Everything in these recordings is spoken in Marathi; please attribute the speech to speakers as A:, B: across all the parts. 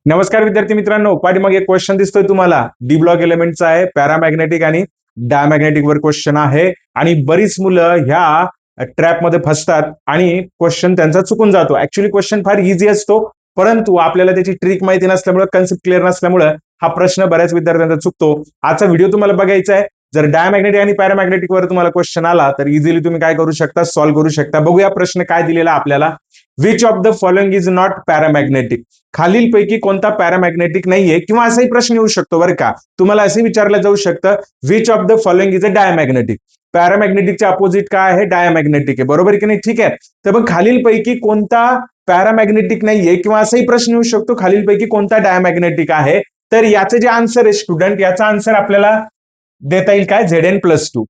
A: नमस्कार विद्यार्थी मित्रांनो, पाठीमागे एक क्वेश्चन दिसतोय तुम्हाला डी ब्लॉक एलिमेंटचा आहे. पॅरामॅग्नेटिक आणि डायमॅग्नेटिक वर क्वेश्चन आहे आणि बरीच मुलं ह्या ट्रॅप मध्ये फसतात आणि क्वेश्चन त्यांचा चुकून जातो. ऍक्च्युली क्वेश्चन फार इझी असतो, परंतु आपल्याला त्याची ट्रिक माहिती नसल्यामुळे, कन्सेप्ट क्लिअर नसल्यामुळे हा प्रश्न बऱ्याच विद्यार्थ्यांचा चुकतो. आजचा व्हिडिओ तुम्हाला बघायचा आहे. जर डायमॅग्नेटिक आणि पॅरामॅग्नेटिक वर तुम्हाला क्वेश्चन आला तर इझिली तुम्ही काय करू शकता, सॉल्व्ह करू शकता. बघूया प्रश्न काय दिलेला आपल्याला. Which of the following is not paramagnetic. खालीलपैकी कोणता पॅरामॅग्नेटिक नाहीये, किंवा असाही प्रश्न येऊ शकतो बरं का. तुम्हाला असे विचारलं जाऊ शकतं, which of the following is a diamagnetic. पॅरामॅग्नेटिकचे अपोजिट काय आहे, डायमॅग्नेटिक आहे, बरोबर की नाही. ठीक आहे, तर मग खालीलपैकी कोणता पॅरामॅग्नेटिक नाहीये, किंवा असाही प्रश्न येऊ शकतो खालीलपैकी कोणता डायमॅग्नेटिक आहे. तर याचं जे आन्सर आहे स्टुडंट, याचा आन्सर आपल्याला देता येईल काय, Zn+2.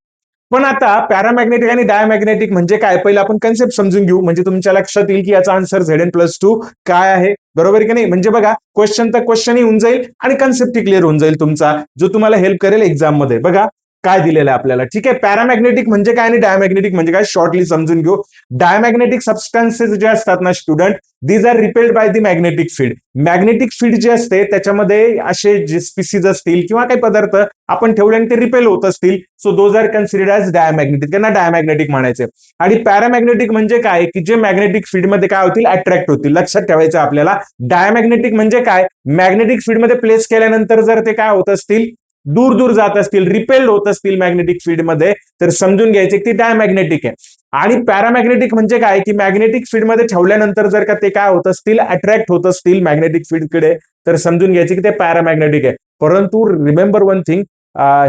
A: पण आता पॅरामॅग्नेटिक आणि डायमॅग्नेटिक म्हणजे काय, पहिलं आपण कन्सेप्ट समजून घेऊ, म्हणजे तुमच्या लक्षात येईल की याचा आन्सर Zn+2 काय आहे, बरोबर की नाही. म्हणजे बघा, क्वेश्चन तर क्वेश्चनही होऊन जाईल आणि कन्सेप्ट क्लिअर होऊन जाईल तुमचा, जो तुम्हाला हेल्प करेल एक्झाम मध्ये. बघा काय दिलेलं आहे आपल्याला. ठीक आहे, पॅरामॅग्नेटिक म्हणजे काय आणि डायमॅग्नेटिक म्हणजे काय, शॉर्टली समजून घेऊ. डायमॅग्नेटिक सबस्टन्सेस जे असतात ना student, these are repelled by the magnetic field. Magnetic field जे असते त्याच्यामध्ये असे जे स्पीसीज असतील किंवा काही पदार्थ आपण ठेवले आणि ते रिपेल होत असतील, so those are considered as diamagnetic, त्यांना डायमॅग्नेटिक म्हणायचे. आणि पॅरामॅग्नेटिक म्हणजे काय, की जे मॅग्नेटिक फील्डमध्ये काय होतील, अट्रॅक्ट होतील. लक्षात ठेवायचं आपल्याला. डायमॅग्नेटिक म्हणजे काय, मॅग्नेटिक फील्डमध्ये प्लेस केल्यानंतर जर ते काय होत असतील, दूर दूर जात असतील, रिपेल्ड होत असतील मॅग्नेटिक फील्डमध्ये, तर समजून घ्यायचे की डायमॅग्नेटिक आहे. आणि पॅरामॅग्नेटिक म्हणजे काय, की मॅग्नेटिक फील्डमध्ये ठेवल्यानंतर जर का ते काय होत असतील, अट्रॅक्ट होत असतील मॅग्नेटिक फील्डकडे, तर समजून घ्यायचे की ते पॅरामॅग्नेटिक आहे. परंतु रिमेंबर वन थिंग,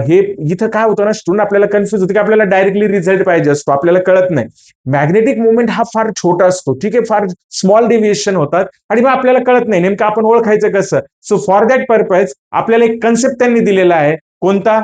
A: हे इथं काय होतं ना स्टुडंट, आपल्याला कन्फ्युज होतं की आपल्याला डायरेक्टली रिझल्ट पाहिजे असतो, आपल्याला कळत नाही. मॅग्नेटिक मुवमेंट हा फार छोटा असतो, ठीक आहे, फार स्मॉल डेव्हिएशन होतात आणि मग आपल्याला कळत नाही नेमकं आपण ओळखायचं कसं. सो फॉर दॅट पर्पज आपल्याला एक कन्सेप्ट त्यांनी दिलेला आहे. कोणता,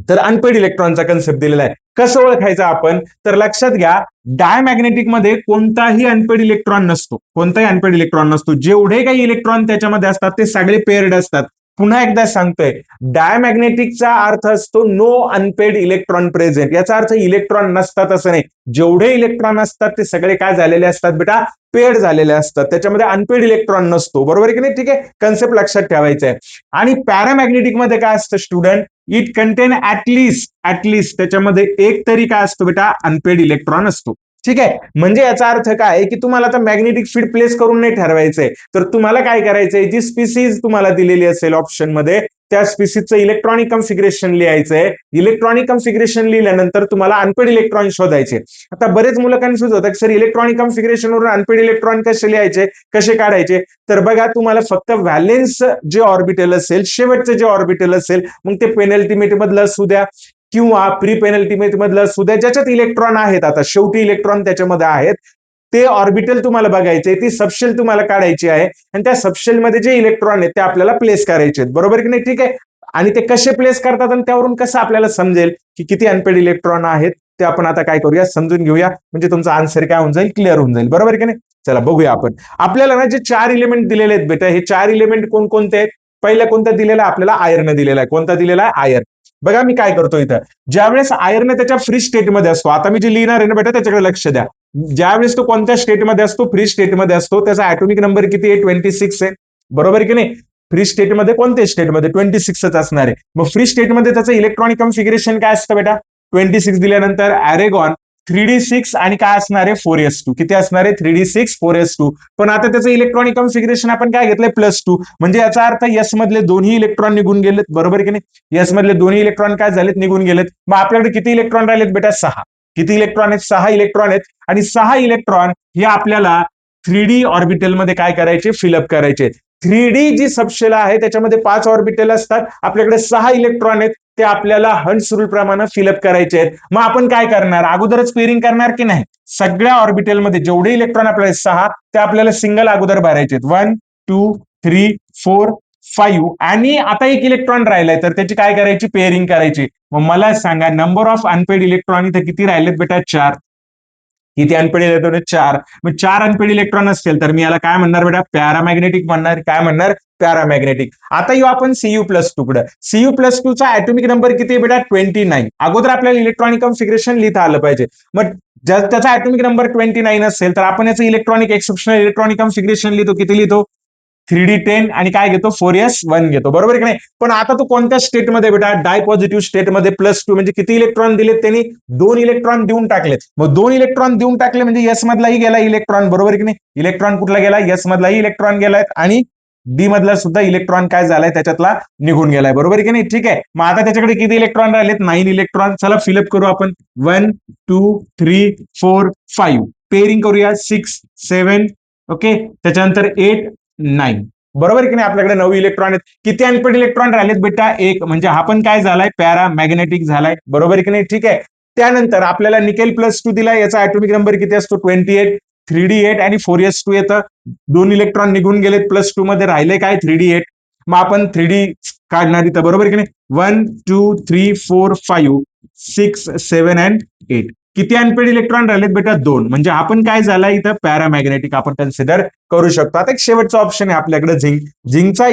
A: तर अनपेड इलेक्ट्रॉनचा कन्सेप्ट दिलेला आहे. कसं ओळखायचं आपण, तर लक्षात घ्या, डायमॅग्नेटिक मध्ये कोणताही अनपेड इलेक्ट्रॉन नसतो, कोणताही अनपेड इलेक्ट्रॉन नसतो. जेवढे काही इलेक्ट्रॉन त्याच्यामध्ये असतात ते सगळे पेअर्ड असतात. पुन्हा एकदा सांगतोय, डायमॅग्नेटिकचा अर्थ असतो नो अनपेड इलेक्ट्रॉन प्रेझेंट. याचा अर्थ इलेक्ट्रॉन नसतात असं नाही. जेवढे इलेक्ट्रॉन असतात ते सगळे काय झालेले असतात बेटा, पेड झालेले असतात. त्याच्यामध्ये अनपेड इलेक्ट्रॉन नसतो, बरोबर आहे की नाही. ठीक आहे, कन्सेप्ट लक्षात ठेवायचा आहे. आणि पॅरामॅग्नेटिक मध्ये काय असतं स्टुडंट, इट कंटेन ऍटलिस्ट त्याच्यामध्ये एक तरी काय असतो बेटा, अनपेड इलेक्ट्रॉन असतो. ठीक आहे, म्हणजे याचा अर्थ काय आहे, की तुम्हाला आता मॅग्नेटिक फील्ड प्लेस करून नाही ठरवायचंय, तर तुम्हाला काय करायचंय, जी स्पीसीज तुम्हाला दिलेली असेल ऑप्शन मध्ये, त्या स्पीसीजचं इलेक्ट्रॉनिक कन्फिगरेशन लिहायचंय. इलेक्ट्रॉनिक कन्फिगरेशन लिहिल्यानंतर तुम्हाला अनपेड इलेक्ट्रॉन शोधायचे. आता बरेच मुलं कन्फ्युज होतात, सर इलेक्ट्रॉनिक कन्फिगरेशन वरून अनपेड इलेक्ट्रॉन कसे लिहायचे, कसे काढायचे. तर बघा, तुम्हाला फक्त व्हॅलेन्स जे ऑर्बिटल असेल, शेवटचं जे ऑर्बिटल असेल, मग ते पेनल्टीमेट मधलं असू द्या किंवा प्री पेनल्टीमेट मधलं असू द्या, ज्याच्यात इलेक्ट्रॉन आहेत, आता शेवटी इलेक्ट्रॉन त्याच्यामध्ये आहेत, ते ऑर्बिटल तुम्हाला बघायचे, ती सबशेल तुम्हाला काढायची आहे आणि त्या सबशेल मध्ये जे इलेक्ट्रॉन आहेत ते आपल्याला प्लेस करायचे आहेत, बरोबर की नाही. ठीक आहे, आणि ते कसे प्लेस करतात आणि त्यावरून कसं आपल्याला समजेल की किती अनपेड इलेक्ट्रॉन आहेत, ते आपण आता काय करूया, समजून घेऊया. म्हणजे तुमचा आन्सर काय होऊन जाईल, क्लिअर होऊन जाईल, बरोबर की नाही. चला बघूया आपण. आपल्याला ना जे 4 इलिमेंट दिलेले आहेत बेटा, हे 4 इलिमेंट कोणकोणते आहेत. पहिला कोणता दिलेला आपल्याला, आयर्न दिलेला आहे. कोणता दिलेला आहे, आयर्न. बघा मी काय करतो इथं, ज्यावेळेस आयर्न त्याच्या फ्री स्टेटमध्ये असतो, आता मी जे लिहिणार आहे ना बेटा त्याच्याकडे लक्ष द्या. ज्यावेळेस तो कोणत्या स्टेटमध्ये असतो, फ्री स्टेटमध्ये असतो, त्याचा ऍटॉमिक नंबर किती आहे, 26 आहे, बरोबर की नाही. फ्री स्टेटमध्ये कोणत्या स्टेटमध्ये, 26च असणार आहे. मग फ्री स्टेटमध्ये त्याचं इलेक्ट्रॉनिक कन्फिगरेशन काय असतं बेटा, 26 दिल्यानंतर अरेगॉन 3d6 आणि काय असणार आहे, 4s2. किती असणार आहे, 3d6 4s2. पण आता त्याचं इलेक्ट्रॉनिक कन्फिगरेशन आपण काय घेतलंय, +2. म्हणजे याचा अर्थ यस मधले दोन्ही इलेक्ट्रॉन निघून गेलेत, बरोबर की नाही. यस मधले दोन्ही इलेक्ट्रॉन काय झालेत, निघून गेलेत. मग आपल्याकडे किती इलेक्ट्रॉन राहिलेत बेटा, 6. किती इलेक्ट्रॉन आहेत, 6 इलेक्ट्रॉन आहेत. आणि 6 इलेक्ट्रॉन हे आपल्याला 3D ऑर्बिटल मध्ये काय करायचे, फिलअप करायचे. 3D जी सबशेल आहे त्याच्यामध्ये 5 ऑर्बिटल असतात, आपल्याकडे 6 इलेक्ट्रॉन आहेत, ते आपल्याला हंट्स रूल प्रमाणे फिलअप करायचे आहेत. मग आपण काय करणार, अगोदरच पेअरिंग करणार की नाही, सगळ्या ऑर्बिटलमध्ये जेवढे इलेक्ट्रॉन आपल्याला 6, ते आपल्याला सिंगल अगोदर भरायचे आहेत. 1 2 3 4 5 आणि आता एक इलेक्ट्रॉन राहिलाय, तर त्याची काय करायची, पेअरिंग करायची. मग मला सांगा, नंबर ऑफ अनपेड इलेक्ट्रॉन इथे किती राहिलेत बेटा, 4. किती अनपेड इलेक्ट्रॉन आहेत, 4. मग 4 अनपेड इलेक्ट्रॉन असतील तर मी याला काय म्हणणार बेटा, पॅरामॅग्नेटिक म्हणणार. काय म्हणणार, पॅरामॅग्नेटिक. आता येऊ आपण Cu+2 कडे. Cu+2 चा ऍटॉमिक नंबर किती आहे बेटा, 29. अगोदर आपल्याला इलेक्ट्रॉनिक कन्फिगरेशन लिहिता आलं पाहिजे. मग त्याचा ऍटॉमिक नंबर 29 असेल तर आपण याचं इलेक्ट्रॉनिक एक्सेप्शनल इलेक्ट्रॉनिक कन्फिगरेशन लिहितो, किती लिहितो, 3D10 आणि काय घेतो 4s1 घेतो, बरोबर की नाही. पण आता तो कोणत्या स्टेटमध्ये बेटा, डाय पॉझिटिव्ह स्टेटमध्ये +2 म्हणजे किती इलेक्ट्रॉन दिलेत त्यांनी, 2 इलेक्ट्रॉन देऊन टाकलेत. मग 2 इलेक्ट्रॉन देऊन टाकले म्हणजे एस मधलाही गेला इलेक्ट्रॉन, बरोबर की नाही. इलेक्ट्रॉन कुठला गेला, एस मधलाही इलेक्ट्रॉन गेलाय आणि डी मधला सुद्धा इलेक्ट्रॉन काय झालाय त्याच्यातला निघून गेलाय, बरोबर की नाही. ठीक आहे, मग आता त्याच्याकडे किती इलेक्ट्रॉन राहिलेत, 9 इलेक्ट्रॉन. चला फिलअप करू आपण. 1 2 3 4 5 पेअरिंग करूया. 6 7 ओके, त्याच्यानंतर 8 9, बरोबर की नाही. आपल्याकडे 9 इलेक्ट्रॉन आहेत. किती अनपेड इलेक्ट्रॉन राहिलेत बेटा, एक. म्हणजे हा पण काय झालाय, पॅरामॅग्नेटिक झालाय, बरोबर की नाही. ठीक आहे, त्यानंतर आपल्याला निकेल +2 दिलाय, याचा ऍटॉमिक नंबर किती असतो, 28. 3D8 आणि 4s2 येतं. 2 इलेक्ट्रॉन निघून गेलेत +2 मध्ये, राहिले काय 3D8. मग आपण 3D काढणार इथं, बरोबर की नाही. 1 2 3 4 5 6 7 and 8. किती अनपेड इलेक्ट्रॉन राहिलेत बेटा, 2. म्हणजे आपण काय झालाय इथं, पॅरामॅग्नेटिक आपण कन्सिडर करू शकतो. आता एक शेवटचा ऑप्शन आहे आपल्याकडे, झिंक. झिंकचा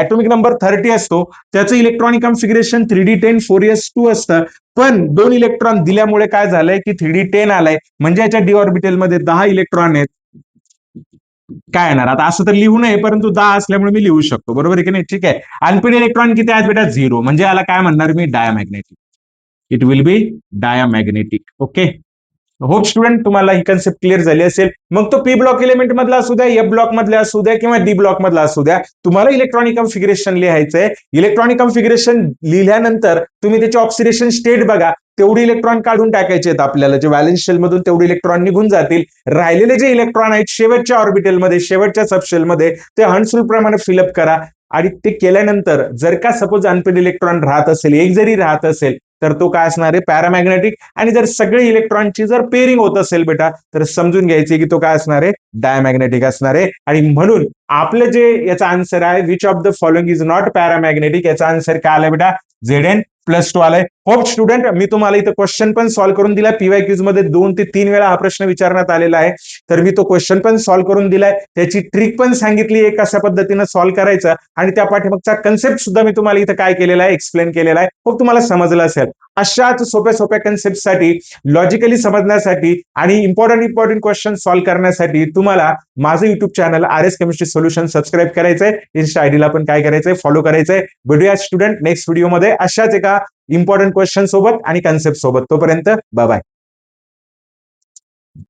A: ऍटॉमिक नंबर 30 असतो, त्याचं इलेक्ट्रॉनिक कॉन्फिगरेशन 3D10 4s2 असतं. पण 2 इलेक्ट्रॉन दिल्यामुळे काय झालंय की 3D10 आलाय, म्हणजे याच्या डी ऑर्बिटल मध्ये 10 इलेक्ट्रॉन आहेत. काय येणार आता, असं तर लिहू नये, परंतु 10 असल्यामुळे मी लिहू शकतो, बरोबर आहे की नाही. ठीक आहे, अनपेड इलेक्ट्रॉन किती आहेत बेटा, 0. म्हणजे याला काय म्हणणार मी, diamagnetic. It will be diamagnetic. Okay, hope student तुम्हाला ही कन्सेप्ट क्लिअर झाली असेल. मग तो पी ब्लॉक एलिमेंट मधला असू द्या, एफ ब्लॉक मधला असू द्या किंवा डी ब्लॉक मधला असू द्या, तुम्हाला इलेक्ट्रॉनिक कॉन्फिगरेशन लिहायचंय. इलेक्ट्रॉनिक कॉन्फिगरेशन लिहिल्यानंतर तुम्ही त्याची ऑक्सिडेशन स्टेट बघा, तेवढे इलेक्ट्रॉन काढून टाकायचे आहेत आपल्याला, जे व्हॅलेन्स शेल मधून तेवढे इलेक्ट्रॉन निघून जातील. राहिलेले जे इलेक्ट्रॉन आहेत शेवटच्या ऑर्बिटलमध्ये, शेवटच्या सबशेलमध्ये, ते हंसफुल प्रमाणे फिलअप करा. आणि ते केल्यानंतर जर का सपोज अनपेड इलेक्ट्रॉन राहत असेल, एक जरी राहत असेल, तर तो काय असणार आहे, पॅरामॅग्नेटिक. आणि जर सगळे इलेक्ट्रॉनची जर पेअरिंग होत असेल बेटा, तर समजून घ्यायचे की तो काय असणार आहे, डायमॅग्नेटिक असणार आहे. आणि म्हणून आपलं जे याचा आन्सर आहे, which of the following is not paramagnetic, याचा आन्सर काय आलाय बेटा, Zn+2 आलाय. होप स्टुडंट, मी तुम्हाला इथं क्वेश्चन पण सॉल्व्ह करून दिला. पीवायक्यूज मध्ये 2 ते 3 वेळा हा प्रश्न विचारण्यात आलेला आहे, तर मी तो क्वेश्चन पण सॉल्व्ह करून दिलाय. त्याची ट्रिक पण सांगितली आहे कशा पद्धतीनं सॉल्व्ह करायचं, आणि त्या पाठीमागचा कन्सेप्ट सुद्धा मी तुम्हाला इथं काय केलेला आहे, एक्सप्लेन केलेला आहे. खूप तुम्हाला समजलं असेल. अशाच सोप्या सोप्या कन्सेप्टसाठी, लॉजिकली समजण्यासाठी आणि इम्पॉर्टंट क्वेश्चन सॉल्व्ह करण्यासाठी तुम्हाला माझं YouTube channel RS chemistry solution subscribe करायचंय. इन्स्टा आयडीला पण काय करायचंय, फॉलो करायचंय. भेटूया स्टुडंट नेक्स्ट व्हिडिओमध्ये अशाच एका इम्पॉर्टंट क्वेश्चन सोबत आणि कन्सेप्ट सोबत. तोपर्यंत बाय बाय.